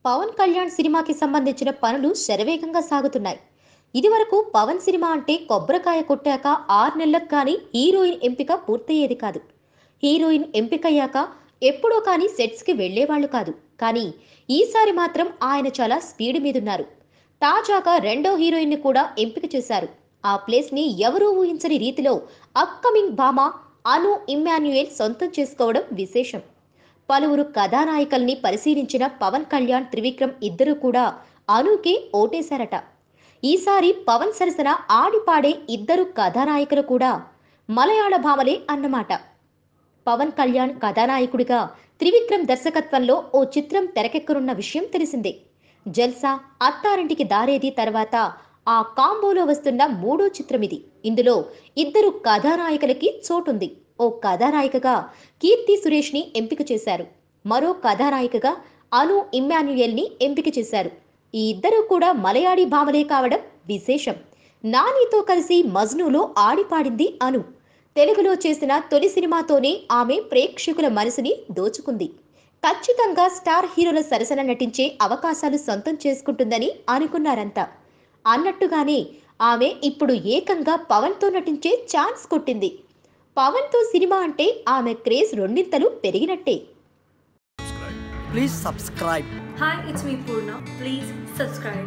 పవన్ కళ్యాణ్ సినిమాకి సంబంధించిన పనులు శరవేగంగా సాగుతున్నాయి. ఇదివరకు పవన్ సినిమా అంటే కొబ్బరికాయ కొట్టాక 6 నెలలకు కానీ హీరోయిన్ ఎంపిక పూర్తయ్యేది కాదు. హీరోయిన్ ఎంపికయ్యాక ఎప్పుడో కానీ సెట్స్కి వెళ్లేవాళ్లు కాదు. కానీ ఈసారి మాత్రం ఆయన చాలా స్పీడ్ మీదున్నారు. తాజాగా రెండో హీరోయిన్ ని కూడా ఎంపిక చేశారు. ఆ ప్లేస్ ని ఎవరూ ఊహించని రీతిలో అప్కమింగ్ భామ అను ఇమ్మాన్యుయేల్ సొంతం చేసుకోవడం విశేషం. పలువురు కథానాయకుల్ని పరిశీలించిన పవన్ కళ్యాణ్, త్రివిక్రమ్ ఇద్దరు కూడా అనుకే ఓటేశారట. ఈసారి పవన్ సరసన ఆడిపాడే ఇద్దరు కథానాయకులు కూడా మలయాళ భామలే అన్నమాట. పవన్ కళ్యాణ్ కథానాయకుడిగా త్రివిక్రమ్ దర్శకత్వంలో ఓ చిత్రం తెరకెక్కనున్న విషయం తెలిసిందే. జల్సా, అత్తారింటికి దారేది తర్వాత ఆ కాంబోలో వస్తున్న మూడో చిత్రం ఇది. ఇందులో ఇద్దరు కథానాయకులకి చోటుంది. ఓ కథానాయికగా కీర్తి సురేష్ ని ఎంపిక చేశారు. మరో కథానాయికగా అను ఇమ్మాన్యుయేల్ ని ఎంపిక చేశారు. ఈ ఇద్దరు కూడా మలయాళీ భామలే కావడం విశేషం. నానితో కలిసి మజ్నులో ఆడిపాడింది అను. తెలుగులో చేసిన తొలి సినిమాతోనే ఆమె ప్రేక్షకుల మనసుని దోచుకుంది. ఖచ్చితంగా స్టార్ హీరోల సరసన నటించే అవకాశాలు సొంతం చేసుకుంటుందని అనుకున్నారంతా. అన్నట్టుగానే ఆమె ఇప్పుడు ఏకంగా పవన్తో నటించే ఛాన్స్ కొట్టింది. పవన్తో సినిమా అంటే ఆమె క్రేజ్ రెండింతలు పెరిగినట్టే. Please subscribe. Hi, it's me Purna. Please subscribe.